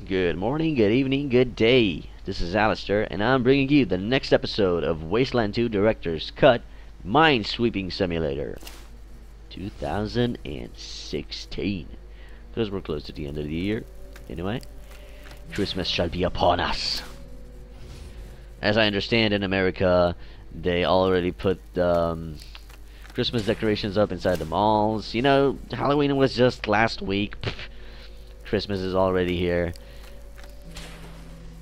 Good morning, good evening, good day. This is Alistair, and I'm bringing you the next episode of Wasteland 2 Director's Cut Minesweeping Simulator 2016. Because we're close to the end of the year. Anyway, Christmas shall be upon us. As I understand, in America, they already put Christmas decorations up inside the malls. You know, Halloween was just last week. Pfft, Christmas is already here.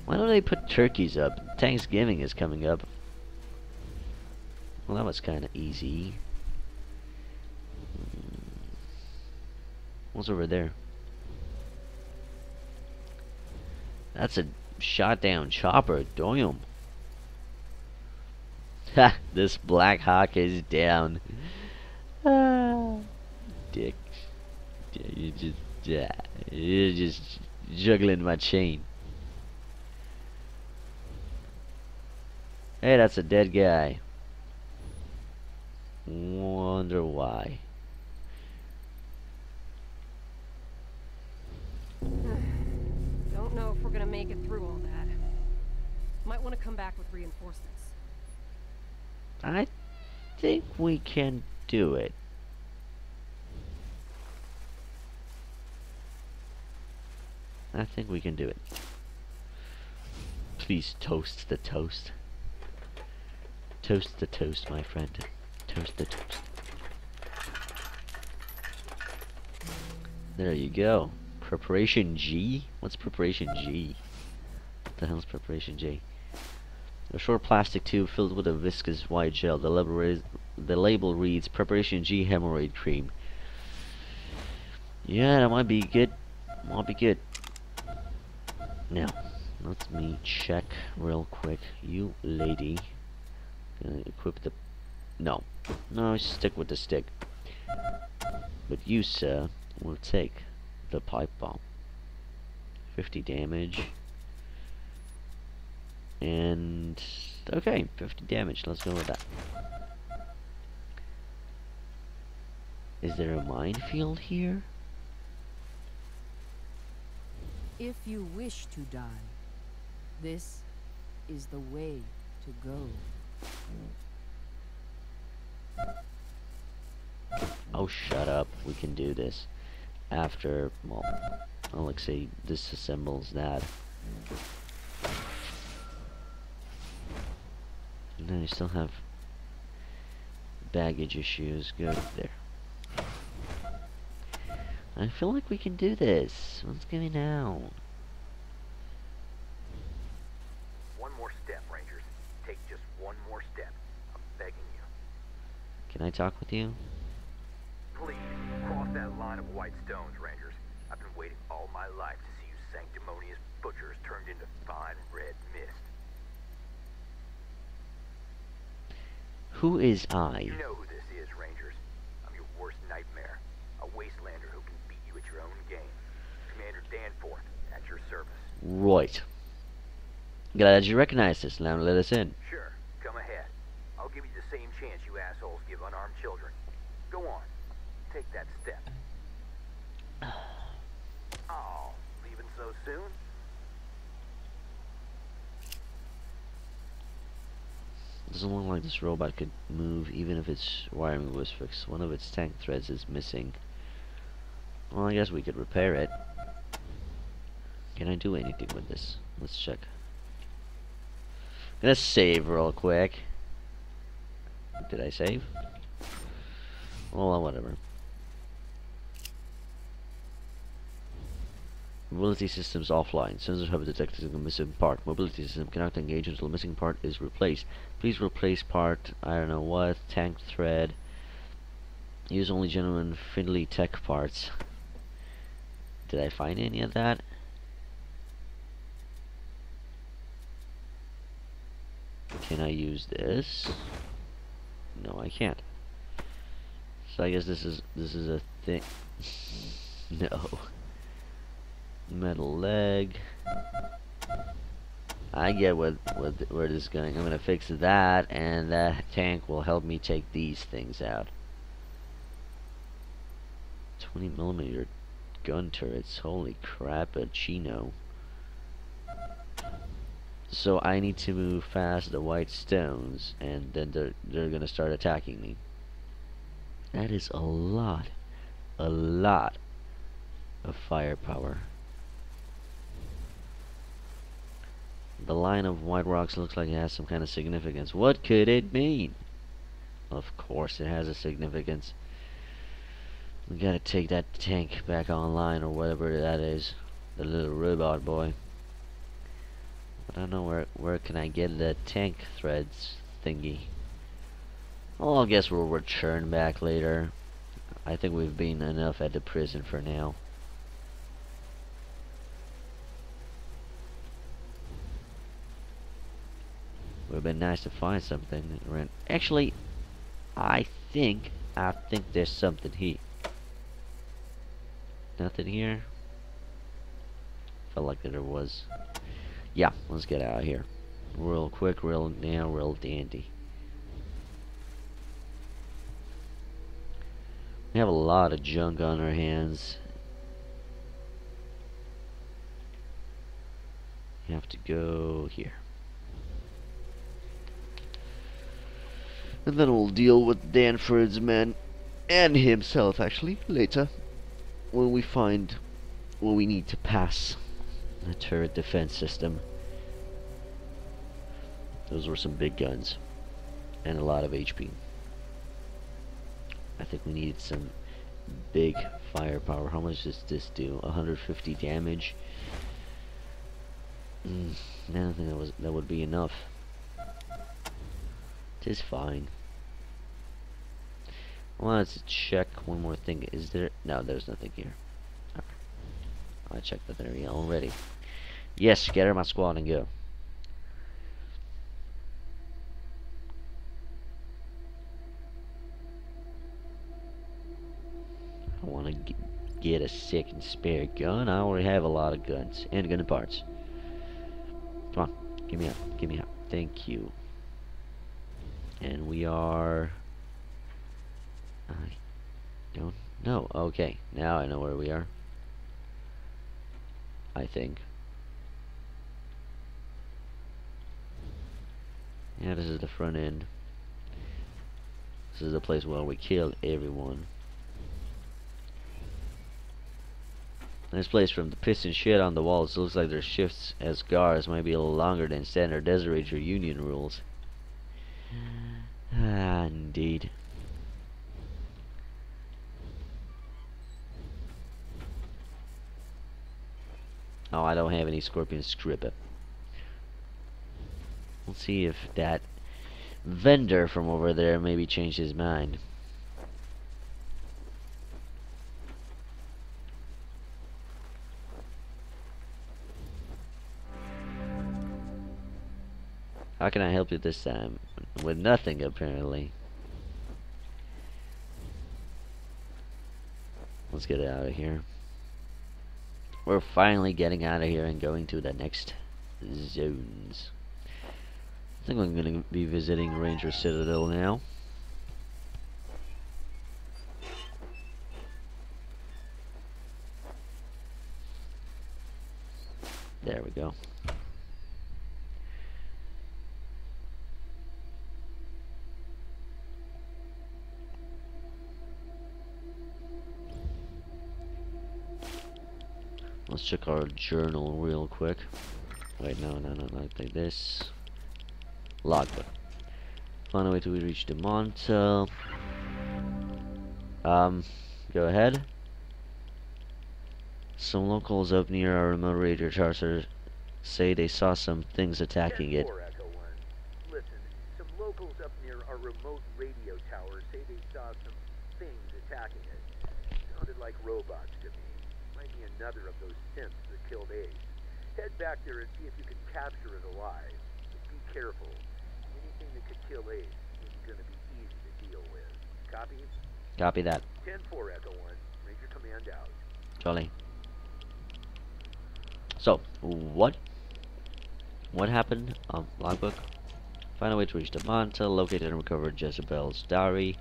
Why don't they put turkeys up? Thanksgiving is coming up. Well, that was kind of easy. What's over there? That's a shot down chopper. Damn. Ha! This Black Hawk is down. Ah, dick. You're just juggling my chain. Hey, that's a dead guy. Wonder why. Don't know if we're gonna make it through all that. Might want to come back with reinforcements. I think we can do it. I think we can do it. Please toast the toast. Toast the toast, my friend. Toast the toast. There you go. Preparation G? What's Preparation G? What the hell is Preparation J? A short plastic tube filled with a viscous white gel. The label reads Preparation G Hemorrhoid Cream. Yeah, that might be good. Might be good. Now, let me check real quick. You lady. Gonna equip the... No, stick with the stick. But you, sir, will take the pipe bomb. 50 damage. And... okay, 50 damage. Let's go with that. Is there a minefield here? If you wish to die, this is the way to go. Oh, shut up. We can do this. After, well, Alexei disassembles that. And then you still have baggage issues. Good, there. I feel like we can do this. What's going on? One more step, Rangers. Take just one more step. I'm begging you. Can I talk with you? Please, cross that line of white stones, Rangers. I've been waiting all my life to see you sanctimonious butchers turned into fine red mist. Who is I? You know who this is, Rangers. I'm your worst nightmare. A wastelander who can beat you at your own game. Commander Danforth, at your service. Right. Glad you recognize this. Now let us in. Sure, come ahead. I'll give you the same chance you assholes give unarmed children. Go on. Take that step. Oh, leaving so soon? Doesn't look like this robot could move even if its wiring was fixed. One of its tank threads is missing. Well, I guess we could repair it. Can I do anything with this? Let's check. Gonna save real quick. Did I save? Well, whatever. Mobility systems offline. Sensors have detected a missing part. Mobility system cannot engage until the missing part is replaced. Please replace part, I don't know what, tank thread. Use only genuine Findlay Tech parts. Did I find any of that? Can I use this? No, I can't. So I guess this is a thing. No. Metal leg. I get where this is going. I'm gonna fix that, and that tank will help me take these things out. 20mm gun turrets. Holy crap, a chino. So I need to move past the white stones, and then they're gonna start attacking me. That is a lot of firepower. The line of white rocks looks like it has some kind of significance. What could it mean? Of course it has a significance. We gotta take that tank back online, or whatever that is. The little robot boy. I don't know where can I get the tank threads thingy. Well, I guess we'll return back later. I think we've been enough at the prison for now. Would have been nice to find something around. Actually, I think there's something here. Nothing here. Felt like there was. Yeah, let's get out of here. Real quick, real dandy. We have a lot of junk on our hands. You have to go here. And then we'll deal with Danford's men, and himself actually, later. When we find what we need to pass the turret defense system. Those were some big guns. And a lot of HP. I think we needed some big firepower. How much does this do? 150 damage. I don't think that would be enough. It is fine. I wanted to check one more thing. Is there? No, there's nothing here. Okay. I checked that area already. Yes, gather my squad and go. I want to get a second spare gun. I already have a lot of guns and gun parts. Come on, give me up, give me up. Thank you. And we are. I don't know. Okay, now I know where we are. I think. Yeah, this is the front end. This is the place where we killed everyone. This place, from the piston shed on the walls, looks like their shifts as guards might be a little longer than standard Desert Ranger Union rules. Ah, indeed. Oh, I don't have any Scorpion Scripper. Let's see if that vendor from over there maybe changed his mind. How can I help you this time? With nothing, apparently. Let's get out of here. We're finally getting out of here and going to the next zones. I think I'm going to be visiting Ranger Citadel now. There we go. Let's check our journal real quick. Wait, no, not like this. Logbook. Find a way to reach the Montel. Go ahead. Some locals up near our remote radio tower say they saw some things attacking it. 10-4, Echo 1. Listen, some locals up near our remote radio tower say they saw some things attacking it. Sounded like robots to me. Might be another of those synths that killed Ace. Head back there and see if you can capture it alive. But be careful. Anything that could kill Ace isn't going to be easy to deal with. Copy? Copy that. 10-4, Echo 1. Ranger Command out. Charlie. So, what happened? Logbook. Find a way to reach the Montel, locate and recover Jezebel's diary,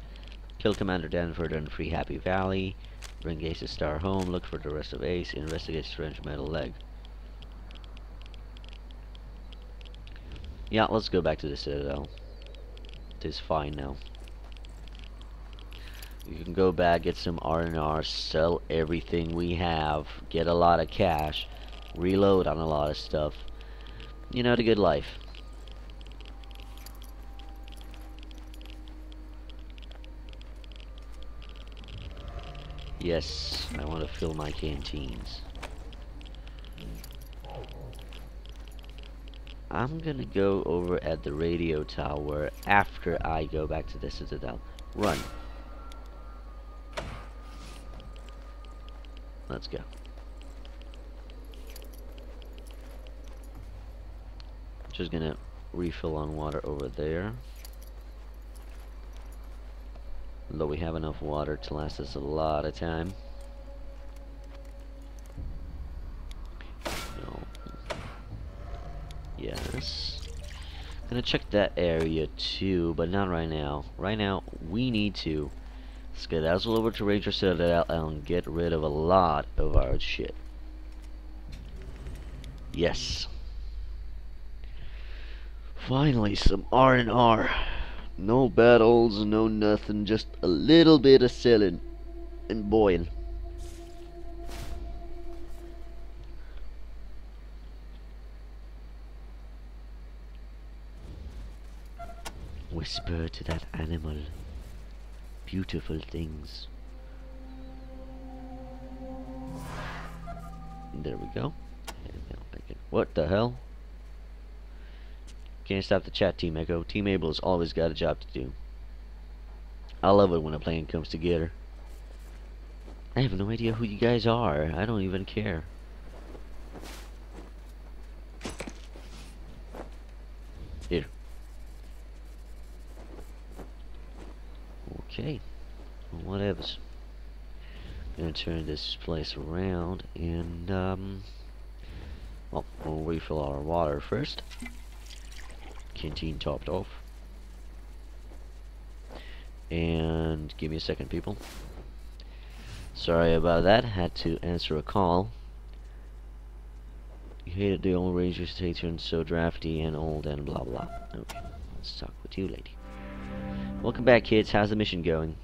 kill Commander Danford and free Happy Valley, bring Ace's star home, look for the rest of Ace, investigate strange metal leg. Yeah, let's go back to the Citadel. It is fine now. You can go back, get some R&R, sell everything we have, get a lot of cash, reload on a lot of stuff. You know, the good life. Yes, I want to fill my canteens. I'm gonna go over at the radio tower after I go back to the Citadel. Run. Let's go. Just gonna refill on water over there. Though we have enough water to last us a lot of time. No. Yes. Gonna check that area too, but not right now. Right now, we need to skedaddle over to Ranger Citadel and get rid of a lot of our shit. Yes. Finally, some R&R. No battles, no nothing, just a little bit of selling and boying. Whisper to that animal beautiful things. There we go. And now I can, what the hell? Can't stop the chat, Team Echo. Team Able has always got a job to do. I love it when a plan comes together. I have no idea who you guys are. I don't even care. Here. Okay. Well, whatevers. Gonna turn this place around and well, we'll refill our water first. Canteen topped off. And give me a second, people. Sorry about that. Had to answer a call. You hated the old Ranger Station, so drafty and old and blah blah. Okay, let's talk with you, lady. Welcome back, kids. How's the mission going?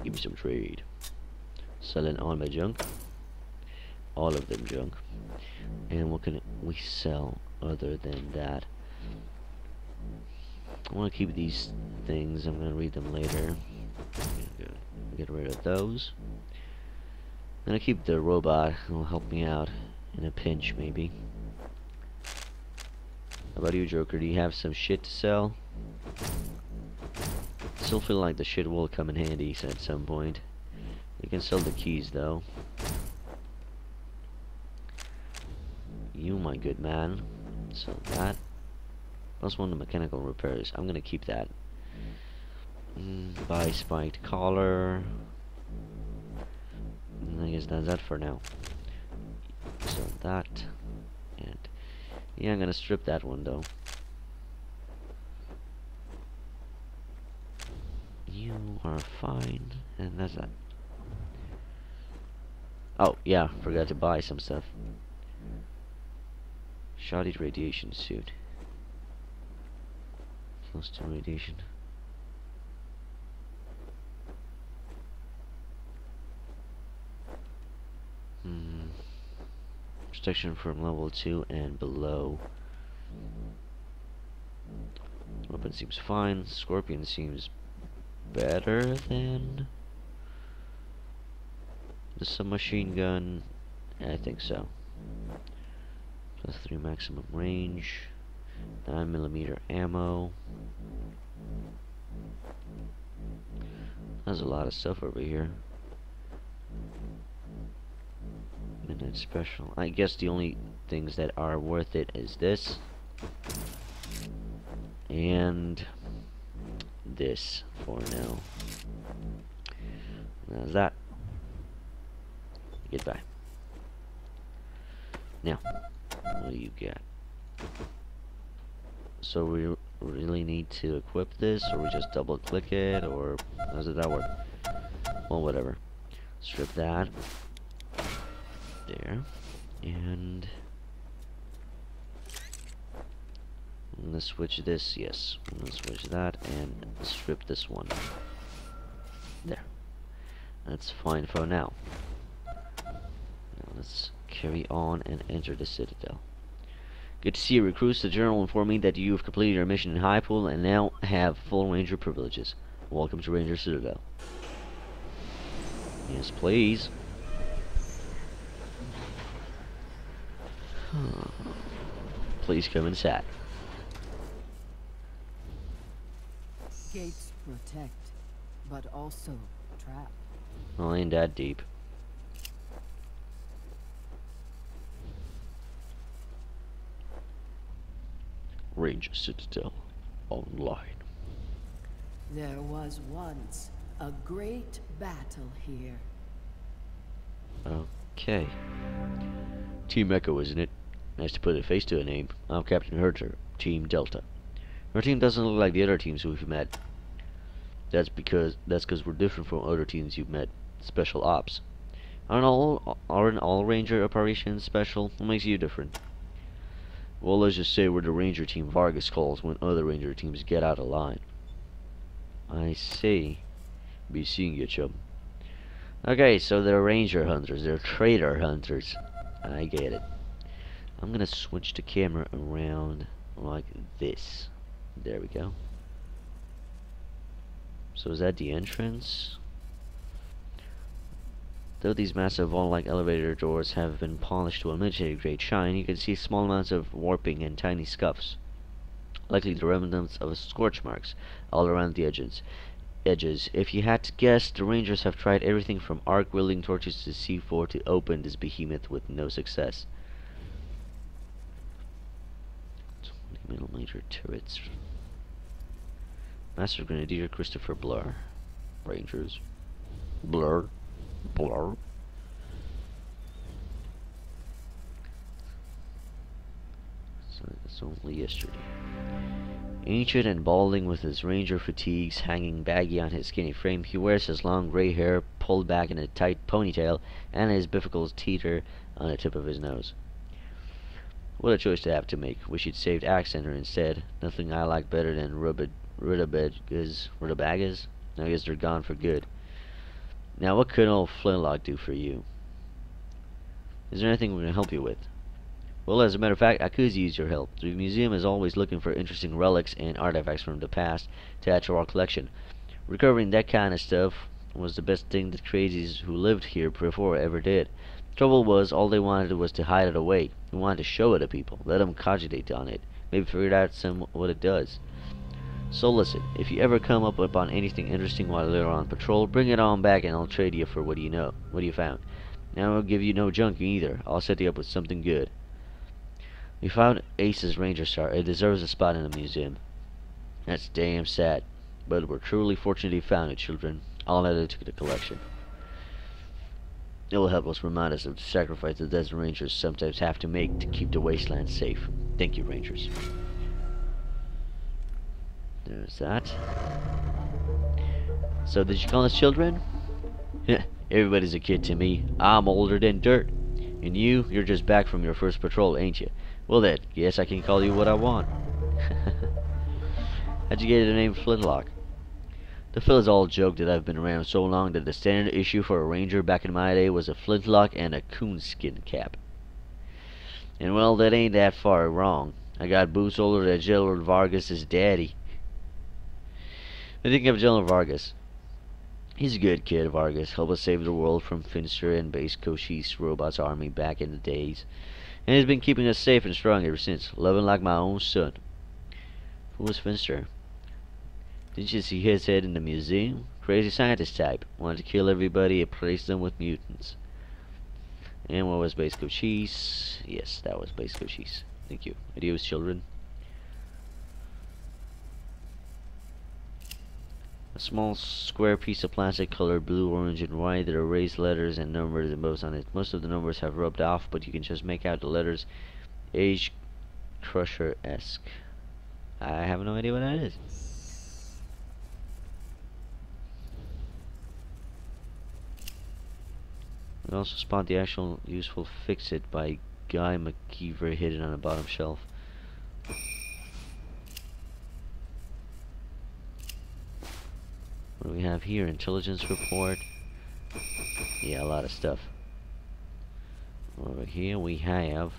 Give me some trade. Selling all my junk. All of them junk. And what can we sell other than that? I want to keep these things. I'm going to read them later. Get rid of those. I'm going to keep the robot. It'll help me out in a pinch, maybe. How about you, Joker? Do you have some shit to sell? Still feel like the shit will come in handy at some point. You can sell the keys, though. You, my good man. Sell that. Plus one of the mechanical repairs. I'm gonna keep that. Buy spiked collar. And I guess that's that for now. Sell that. And yeah, I'm gonna strip that one though. You are fine. And that's that. Oh, yeah, forgot to buy some stuff. Shoddy radiation suit. Close to radiation. Protection from level 2 and below. Weapon seems fine. Scorpion seems better than the submachine gun. I think so. Plus 3 maximum range. 9mm ammo. There's a lot of stuff over here. Midnight special. I guess the only things that are worth it is this. And this for now. That's that. Goodbye. Now, what do you get? So we really need to equip this, or we just double click it, or how does that work? Well, whatever. Strip that. There. And gonna switch this, yes. I'm gonna switch that and strip this one. There. That's fine for now. Now let's carry on and enter the Citadel. Good to see you, recruits. The General informed me that you have completed your mission in High Pool and now have full Ranger privileges. Welcome to Ranger Citadel. Yes, please. Please come inside. Gates protect, but also trap. Well, ain't that deep. Ranger Citadel online. There was once a great battle here. Okay. Team Echo, isn't it? Nice to put a face to a name. I'm Captain Herter, Team Delta. Our team doesn't look like the other teams we've met. That's because we're different from other teams you've met. Special ops. Aren't all Ranger operations special? What makes you different? Well, let's just say we're the Ranger team Vargas calls when other Ranger teams get out of line. I see. Be seeing you, chum. Okay, so they're Ranger hunters. They're traitor hunters. I get it. I'm gonna switch the camera around like this. There we go. So is that the entrance? Though these massive vault-like elevator doors have been polished to a military-grade shine, you can see small amounts of warping and tiny scuffs, likely the remnants of scorch marks, all around the edges. If you had to guess, the Rangers have tried everything from arc-wielding torches to C4 to open this behemoth with no success. 20mm turrets. Master Grenadier Christopher Blur. Rangers. Blur. Blur. So it's only yesterday. Ancient and balding, with his ranger fatigues hanging baggy on his skinny frame, he wears his long gray hair pulled back in a tight ponytail and his bifocals teeter on the tip of his nose. What a choice to have to make. Wish he'd saved Accenter instead. Nothing I like better than rutabagas. I guess they're gone for good. Now, what could old Flintlock do for you? Is there anything we can help you with? Well, as a matter of fact, I could use your help. The museum is always looking for interesting relics and artifacts from the past to add to our collection. Recovering that kind of stuff was the best thing the crazies who lived here before ever did. Trouble was, all they wanted was to hide it away. We wanted to show it to people, let them cogitate on it, maybe figure out what it does. So listen, if you ever come up upon anything interesting while they're on patrol, bring it on back and I'll trade you for what you found. Now I'll give you no junk either. I'll set you up with something good. We found Ace's Ranger Star. It deserves a spot in the museum. That's damn sad. But we're truly fortunate you found it, children. I'll add it to the collection. It will help us remind us of the sacrifice the Desert Rangers sometimes have to make to keep the Wasteland safe. Thank you, Rangers. There's that. So did you call us children? Everybody's a kid to me. I'm older than dirt. And you're just back from your first patrol, ain't you? Well then, yes, I can call you what I want. How'd you get the name Flintlock? The fellas all joke that I've been around so long that the standard issue for a ranger back in my day was a flintlock and a coonskin cap. And well, that ain't that far wrong. I got boots older than General Vargas' daddy. I think of General Vargas. He's a good kid, Vargas. Helped us save the world from Finster and Base Cochise Robot's army back in the days. And he's been keeping us safe and strong ever since. Loving like my own son. Who was Finster? Didn't you see his head in the museum? Crazy scientist type. Wanted to kill everybody and replace them with mutants. And what was Base Cochise? Yes, that was Base Cochise. Thank you. Adios, children. A small square piece of plastic colored blue, orange, and white. There are raised letters and numbers and bows on it. Most of the numbers have rubbed off, but you can just make out the letters Age Crusher-esque. I have no idea what that is. We also spot the actual useful Fix-It by Guy McKeever hidden on the bottom shelf. What do we have here? Intelligence report. Yeah, a lot of stuff. Over here we have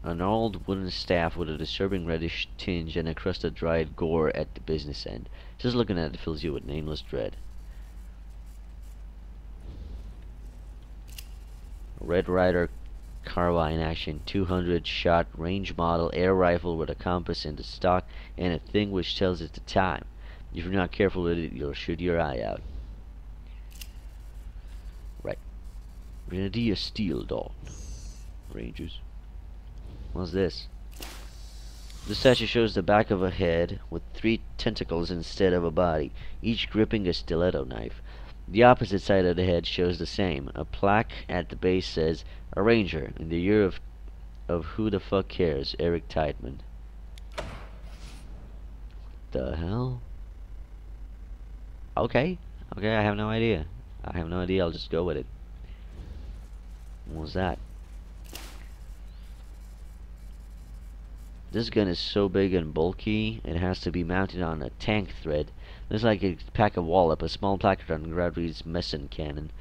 an old wooden staff with a disturbing reddish tinge and a crust of dried gore at the business end. Just looking at it fills you with nameless dread. Red Rider carbine action 200 shot range model air rifle with a compass in the stock and a thing which tells it the time. If you're not careful with it, you'll shoot your eye out. Right. Grenadier Steel Dawn. Rangers. What's this? The statue shows the back of a head with 3 tentacles instead of a body, each gripping a stiletto knife. The opposite side of the head shows the same. A plaque at the base says, "A Ranger, in the year of who the fuck cares, Eric Tideman." The hell? Okay. Okay, I have no idea. I'll just go with it. What was that? This gun is so big and bulky, it has to be mounted on a tank thread. Looks like a pack of wallop, a small placard on ground reads Messon cannon.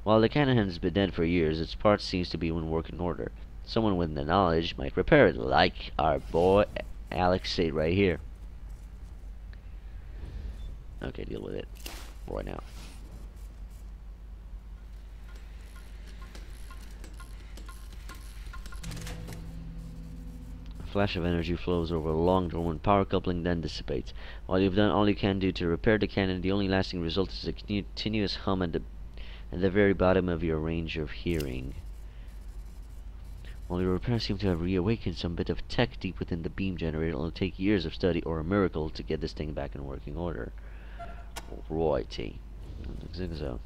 While the cannon has been dead for years, its parts seems to be in working order. Someone with the knowledge might repair it, like our boy Alex said right here. Okay, deal with it. Right now. A flash of energy flows over a long dormant power coupling, then dissipates. While you've done all you can do to repair the cannon, the only lasting result is a continuous hum at the very bottom of your range of hearing. While your repairs seem to have reawakened some bit of tech deep within the beam generator, it'll take years of study or a miracle to get this thing back in working order. Righty. Looks like so.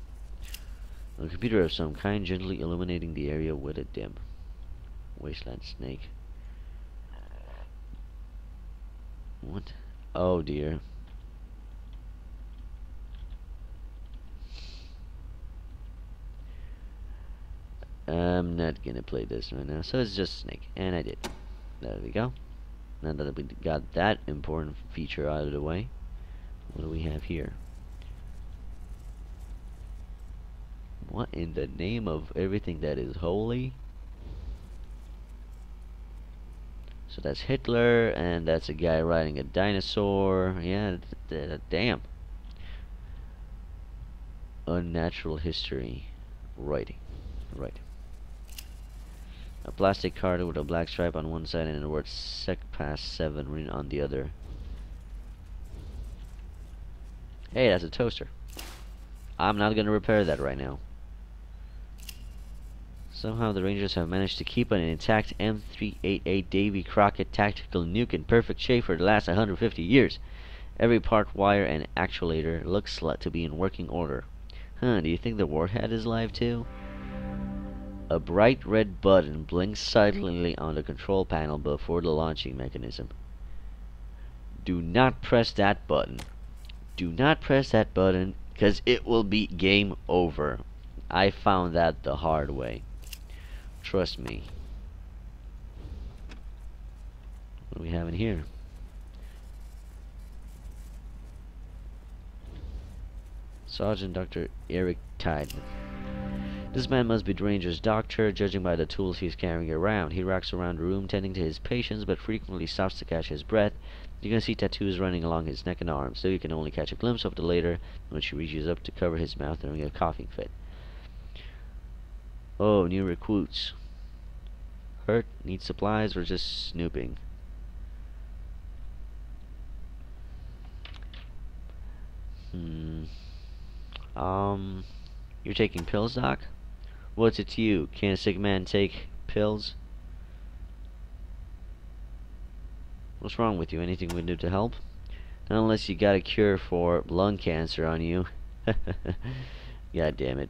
A computer of some kind gently illuminating the area with a dim. Wasteland snake. What? Oh dear. I'm not gonna play this right now, so it's just snake, and I did. There we go. Now that we got that important feature out of the way, what do we have here? What in the name of everything that is holy? So that's Hitler, and that's a guy riding a dinosaur. Yeah, damn. Unnatural history. Right. A plastic card with a black stripe on one side and the word Sec Past 7 written on the other. Hey, that's a toaster. I'm not gonna repair that right now. Somehow the Rangers have managed to keep an intact M388 Davy Crockett tactical nuke in perfect shape for the last 150 years. Every part, wire, and actuator looks to be in working order. Huh, do you think the warhead is live too? A bright red button blinks silently on the control panel before the launching mechanism. Do not press that button. Do not press that button, because it will be game over. I found that the hard way. Trust me. What do we have in here? Sergeant Dr. Eric Tideman. This man must be the Ranger's doctor, judging by the tools he's carrying around. He rocks around the room tending to his patients, but frequently stops to catch his breath. You can see tattoos running along his neck and arms, so you can only catch a glimpse of the later when she reaches up to cover his mouth during a coughing fit. Oh, new recruits. Hurt? Need supplies? Or just snooping? You're taking pills, Doc? What's it to you? Can a sick man take pills? What's wrong with you? Anything we can do to help? Not unless you got a cure for lung cancer on you. God damn it.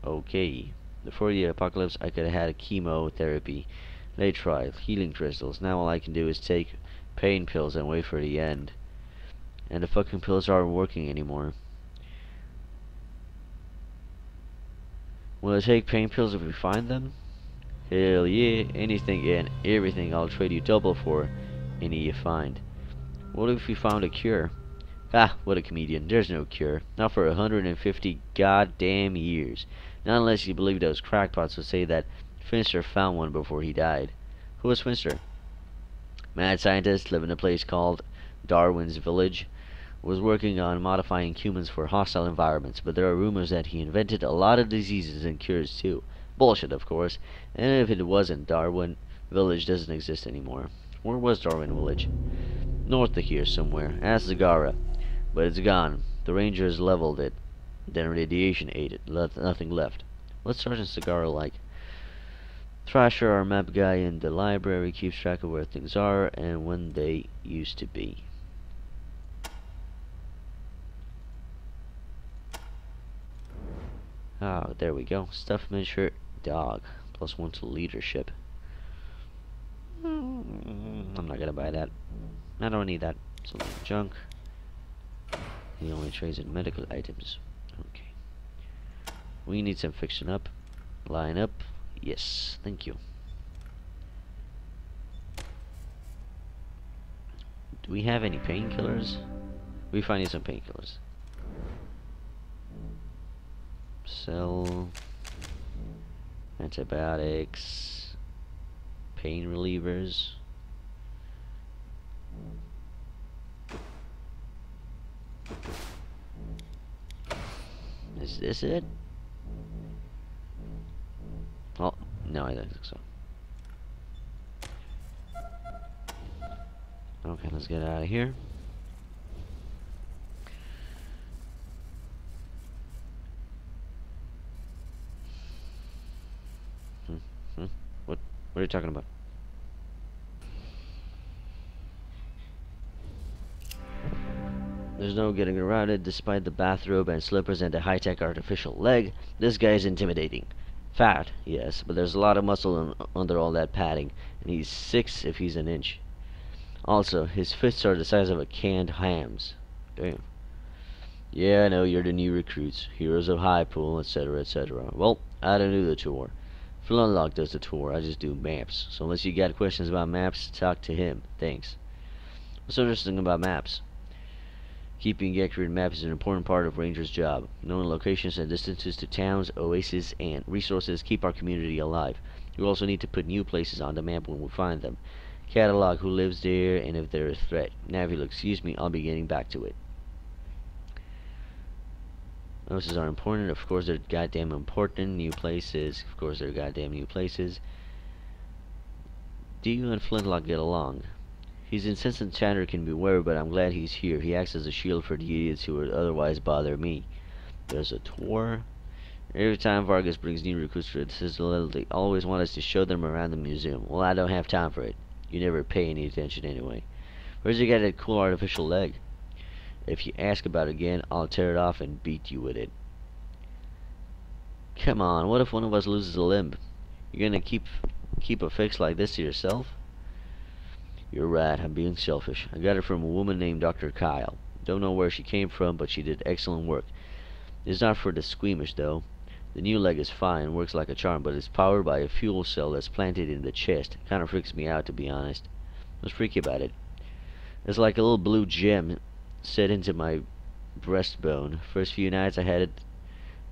Okay. Before the apocalypse, I could have had a chemotherapy. They tried. Healing crystals. Now all I can do is take pain pills and wait for the end. And the fucking pills aren't working anymore. Will I take pain pills if we find them? Hell yeah. Anything and everything I'll trade you double for any you find. What if we found a cure? Ah, what a comedian. There's no cure. Not for 150 goddamn years. Not unless you believe those crackpots who say that Finster found one before he died. Who was Finster? Mad scientist living in a place called Darwin's Village. Was working on modifying humans for hostile environments, but there are rumors that he invented a lot of diseases and cures too. Bullshit, of course. And if it wasn't, Darwin Village doesn't exist anymore. Where was Darwin Village? North of here somewhere. Ask Zagara. But it's gone. The Rangers leveled it. Then radiation ate it. Nothing left. What's Sergeant Zagara like? Thrasher, our map guy in the library, keeps track of where things are and when they used to be. Oh, there we go. Stuffed miniature dog. +1 to leadership. I'm not gonna buy that. I don't need that. It's a lot of junk. He only trades in medical items. Okay. We need some fixing up. Line up. Yes, thank you. Do we have any painkillers? We find some painkillers. Sell antibiotics, pain relievers. Is this it? Oh, no, I don't think so. Okay, let's get out of here. What are you talking about? There's no getting around it. Despite the bathrobe and slippers and the high-tech artificial leg, this guy is intimidating. Fat, yes, but there's a lot of muscle under all that padding, and he's 6 if he's an inch. Also, his fists are the size of a canned hams. Damn. Yeah, I know, you're the new recruits, heroes of High Pool, etc., etc. Well, I don't do the tour. Flunlock does the tour, I just do maps. So unless you got questions about maps, talk to him. Thanks. What's interesting about maps? Keeping accurate maps is an important part of Ranger's job. Knowing locations and distances to towns, oases, and resources keep our community alive. We also need to put new places on the map when we find them. Catalog who lives there and if they're a threat. Now if you'll excuse me, I'll be getting back to it. Notices are important. Of course they're goddamn important. New places. Of course they're goddamn new places. Do you and Flintlock get along? His incessant chatter can be wary, but I'm glad he's here. He acts as a shield for the idiots who would otherwise bother me. There's a tour. Every time Vargas brings new recruits to the citadel, they always want us to show them around the museum. Well, I don't have time for it. You never pay any attention anyway. Where'd you get that cool artificial leg? If you ask about it again, I'll tear it off and beat you with it. Come on, what if one of us loses a limb? You're gonna keep a fix like this to yourself? You're right, I'm being selfish. I got it from a woman named Dr. Kyle. Don't know where she came from, but she did excellent work. It's not for the squeamish, though. The new leg is fine, works like a charm, but it's powered by a fuel cell that's planted in the chest. Kinda freaks me out, to be honest. What's freaky about it? It's like a little blue gem set into my breastbone. First few nights I had it,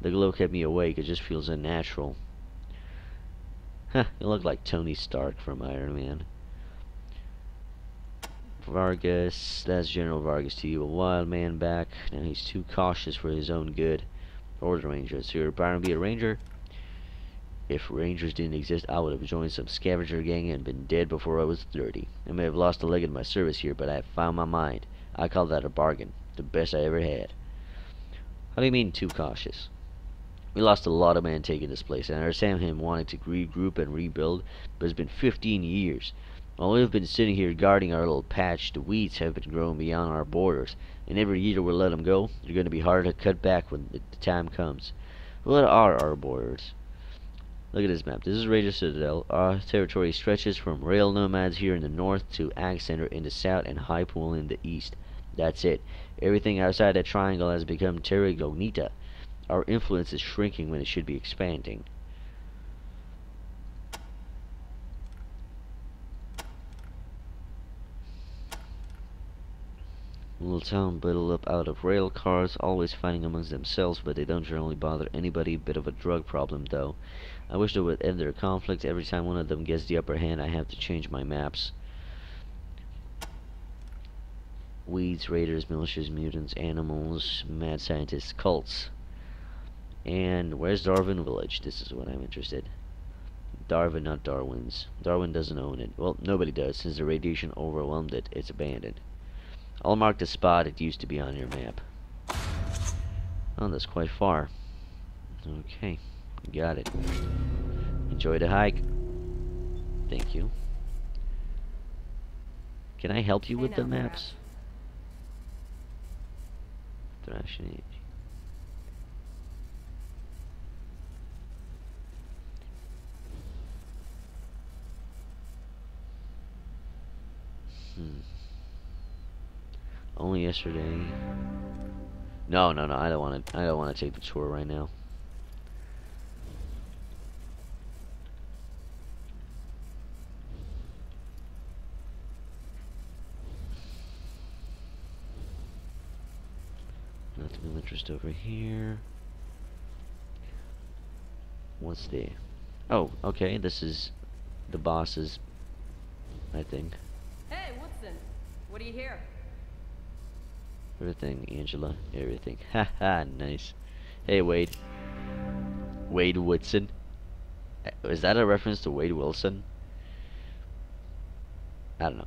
the glow kept me awake. It just feels unnatural. Huh, you look like Tony Stark from Iron Man. Vargas, that's General Vargas to you. A wild man back. Now he's too cautious for his own good. Order Ranger. So you're bound to be a ranger? If rangers didn't exist, I would have joined some scavenger gang and been dead before I was 30. I may have lost a leg in my service here, but I have found my mind. I call that a bargain. The best I ever had. How do you mean too cautious? We lost a lot of men taking this place, and I understand him wanting to regroup and rebuild, but it's been 15 years. While we've been sitting here guarding our little patch, the weeds have been growing beyond our borders, and every year we let them go, they're going to be hard to cut back when the time comes. What are our borders? Look at this map. This is Ranger Citadel. Our territory stretches from rail nomads here in the north to Ag Center in the south and High Pool in the east. That's it. Everything outside that triangle has become terra incognita. Our influence is shrinking when it should be expanding. Little town built up out of rail cars, always fighting amongst themselves, but they don't generally bother anybody. Bit of a drug problem, though. I wish they would end their conflict. Every time one of them gets the upper hand, I have to change my maps. Weeds, raiders, militias, mutants, animals, mad scientists, cults. And where's Darwin Village? This is what I'm interested. Darwin, not Darwin's. Darwin doesn't own it. Well, nobody does. Since the radiation overwhelmed it, it's abandoned. I'll mark the spot it used to be on your map. Oh, that's quite far. Okay, got it. Enjoy the hike. Thank you. Can I help you with the maps? Thrash and Age. Only yesterday. No, I don't want to. I don't want to take the tour right now. Nothing of interest over here. What's there? Oh, okay. This is the boss's, I think. Hey, Woodson. What do you hear? Everything, Angela. Everything. Haha, nice. Hey, Wade. Wade Woodson. Is that a reference to Wade Wilson? I don't know.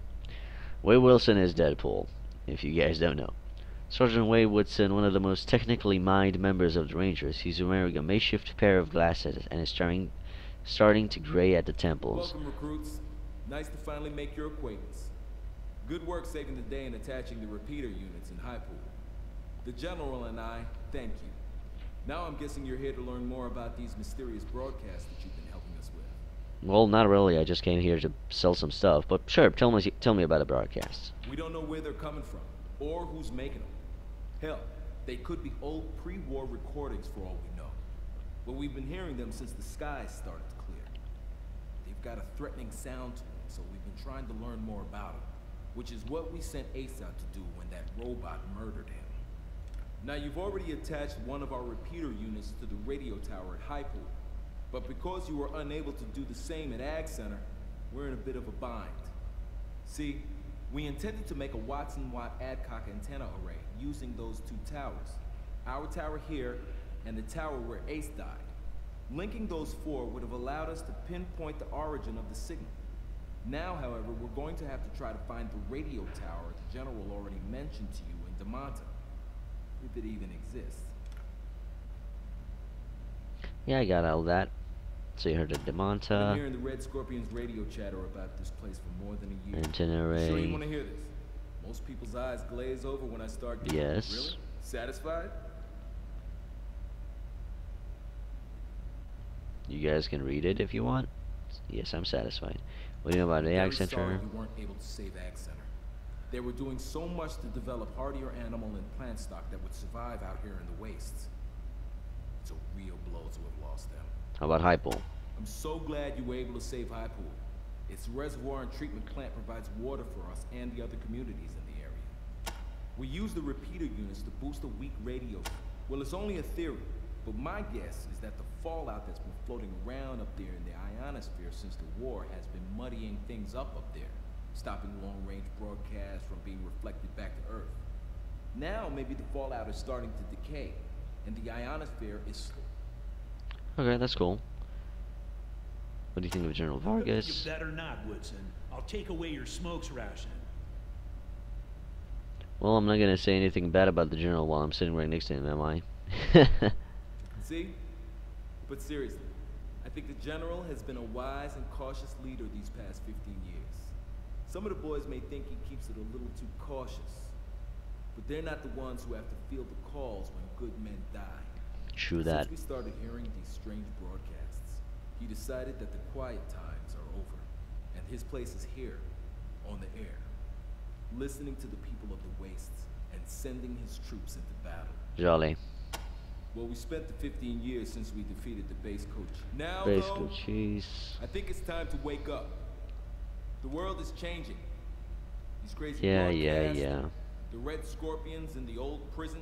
Wade Wilson is Deadpool, if you guys don't know. Sergeant Wade Woodson, one of the most technically minded members of the Rangers. He's wearing a makeshift pair of glasses and is starting to gray at the temples. Welcome, recruits. Nice to finally make your acquaintance. Good work saving the day and attaching the repeater units in High Pool. The General and I thank you. Now I'm guessing you're here to learn more about these mysterious broadcasts that you've been helping us with. Well, not really. I just came here to sell some stuff. But sure, tell me about the broadcasts. We don't know where they're coming from, or who's making them. Hell, they could be old pre-war recordings for all we know. But we've been hearing them since the skies started to clear. They've got a threatening sound to them, so we've been trying to learn more about them. Which is what we sent Ace out to do when that robot murdered him. Now, you've already attached one of our repeater units to the radio tower at High Pool. But because you were unable to do the same at Ag Center, we're in a bit of a bind. See, we intended to make a Watson-Watt Adcock antenna array using those two towers. Our tower here, and the tower where Ace died. Linking those four would have allowed us to pinpoint the origin of the signal. Now, however, we're going to have to try to find the radio tower the General already mentioned to you in Demanta. If it even exists. Yeah, I got all that. So you heard of I've been Demanta. hearing the Red Scorpion's radio chatter about this place for more than a year. Antenna You sure you array. want to hear this? Most people's eyes glaze over when I start getting Yes. Really? Satisfied? You guys can read it if you want. Yes, I'm satisfied. What do you know about the Ag Very sorry Center? you weren't able to save Ag Center. They were doing so much to develop hardier animal and plant stock that would survive out here in the wastes. It's a real blow to have lost them. How about High Pool? I'm so glad you were able to save High Pool. Its reservoir and treatment plant provides water for us and the other communities in the area. We use the repeater units to boost a weak radio. Well, it's only a theory, but my guess is that the fallout that's been floating around up there in the ionosphere since the war has been muddying things up there, stopping long-range broadcasts from being reflected back to Earth. Now, maybe the fallout is starting to decay, and the ionosphere is... Okay, that's cool. What do you think of General Vargas? You better not, Woodson. I'll take away your smokes ration. Well, I'm not gonna say anything bad about the General while I'm sitting right next to him, am I? See? But seriously, I think the General has been a wise and cautious leader these past 15 years. Some of the boys may think he keeps it a little too cautious, but they're not the ones who have to feel the calls when good men die. True that. Since we started hearing these strange broadcasts, he decided that the quiet times are over, and his place is here, on the air, listening to the people of the wastes and sending his troops into battle. Jolly. Well, we spent the 15 years since we defeated the base coach. Now, Basically, though, cheese. I think it's time to wake up. The world is changing. These crazy Yeah, broadcasts, The Red Scorpions in the old prison.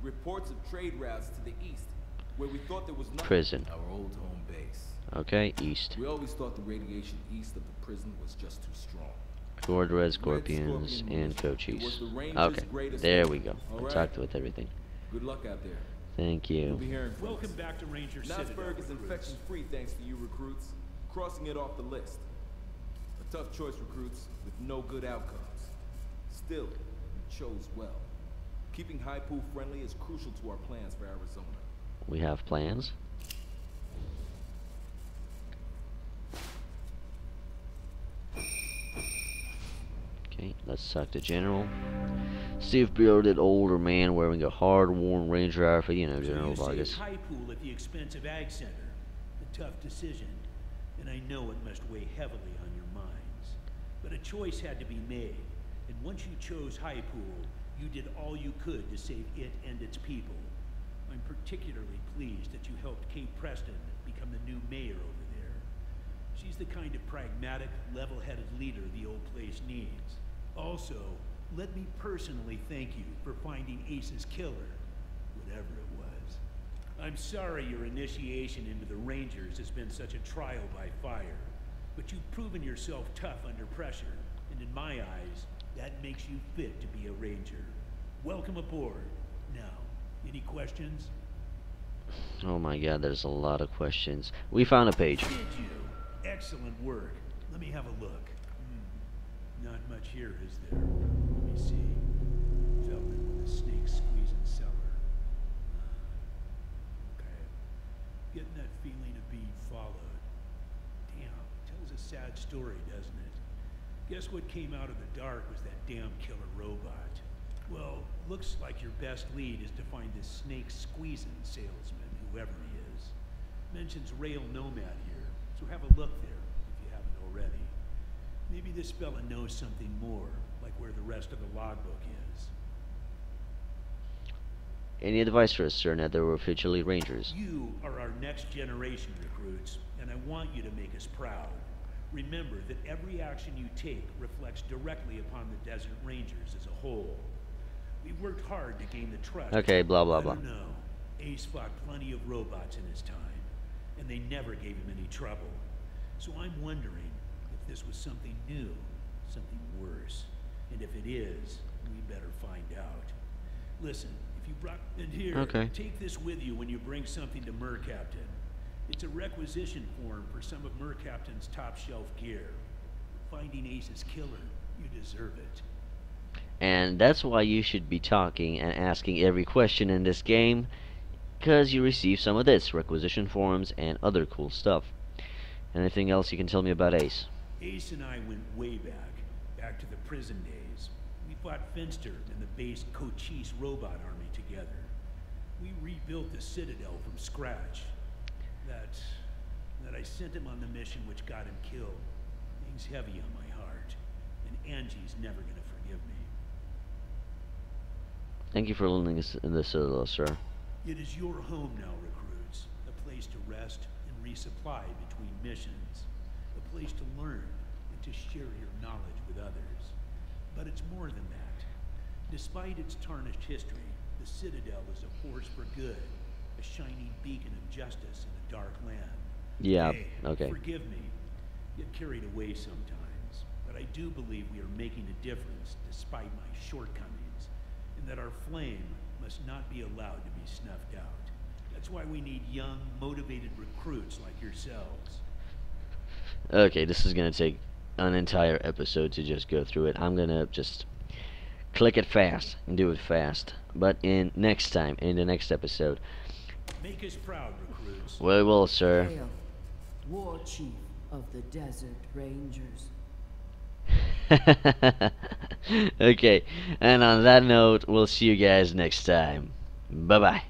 Reports of trade routes to the east, where we thought there was nothing. Prison. Our old home base. Okay, east. We always thought the radiation east of the prison was just too strong. Toward Red Scorpions and Cochise. Okay, there we go. I talked with everything. Good luck out there. Thank We'll you. be hearing from Welcome us. back to Ranger Citadel. Knoxburg is recruits. infection-free thanks to you recruits. Crossing it off the list. A tough choice, recruits, with no good outcomes. Still, you chose well. Keeping High Pool friendly is crucial to our plans for Arizona. We have plans. Okay, let's talk to General. Stiff-bearded older man wearing a hard-worn Ranger outfit. You know, So General you saved Vargas. High Pool at the expense of Ag Center. A tough decision, and I know it must weigh heavily on your minds. But a choice had to be made, and once you chose High Pool, you did all you could to save it and its people. I'm particularly pleased that you helped Kate Preston become the new mayor over there. She's the kind of pragmatic, level-headed leader the old place needs. Also, let me personally thank you for finding Ace's killer, whatever it was. I'm sorry your initiation into the Rangers has been such a trial by fire, but you've proven yourself tough under pressure, and in my eyes, that makes you fit to be a Ranger. Welcome aboard. Now, any questions? Oh my god, there's a lot of questions. We found a page. Did you? Excellent work. Let me have a look. Not much here, is there? Let me see. Fell in with a snake squeezing cellar. Okay. Getting that feeling of being followed. Damn, tells a sad story, doesn't it? Guess what came out of the dark was that damn killer robot. Well, looks like your best lead is to find this snake squeezing salesman, whoever he is. Mentions Rail Nomad here, so have a look there if you haven't already. Maybe this fella knows something more, like where the rest of the logbook is. Any advice for us, sir, now that we're officially Rangers? You are our next generation recruits, and I want you to make us proud. Remember that every action you take reflects directly upon the Desert Rangers as a whole. We worked hard to gain the trust. Okay, blah, blah, blah. I don't know. Ace fought plenty of robots in his time, and they never gave him any trouble. So I'm wondering if this was something new, something worse. And if it is, we better find out. Listen, if you brought it here, Okay. take this with you when you bring something to Mercaptain. It's a requisition form for some of Mercaptain's top shelf gear. Finding Ace's killer, you deserve it. And that's why you should be talking and asking every question in this game, because you receive some of this, requisition forms and other cool stuff. Anything else you can tell me about Ace? Ace and I went way back to the prison days. We fought Finster and the base Cochise robot army together. We rebuilt the Citadel from scratch. That I sent him on the mission which got him killed. Hangs heavy on my heart, and Angie's never gonna forgive me. Thank you for lending us in the Citadel, sir. It is your home now, recruits. A place to rest and resupply between missions. A place to learn and to share your knowledge with others. But it's more than that. Despite its tarnished history, the Citadel is a force for good. A shining beacon of justice in a dark land. Yeah, Hey, okay. forgive me. Get carried away sometimes. But I do believe we are making a difference despite my shortcomings. And that our flame must not be allowed to be snuffed out. That's why we need young, motivated recruits like yourselves. Okay, this is gonna take an entire episode to just go through it. I'm gonna just click it fast and do it fast. But in the next episode, Make us proud, recruits. we will, sir. Hail, War Chief of the Desert Rangers. Okay, and on that note, we'll see you guys next time. Bye-bye.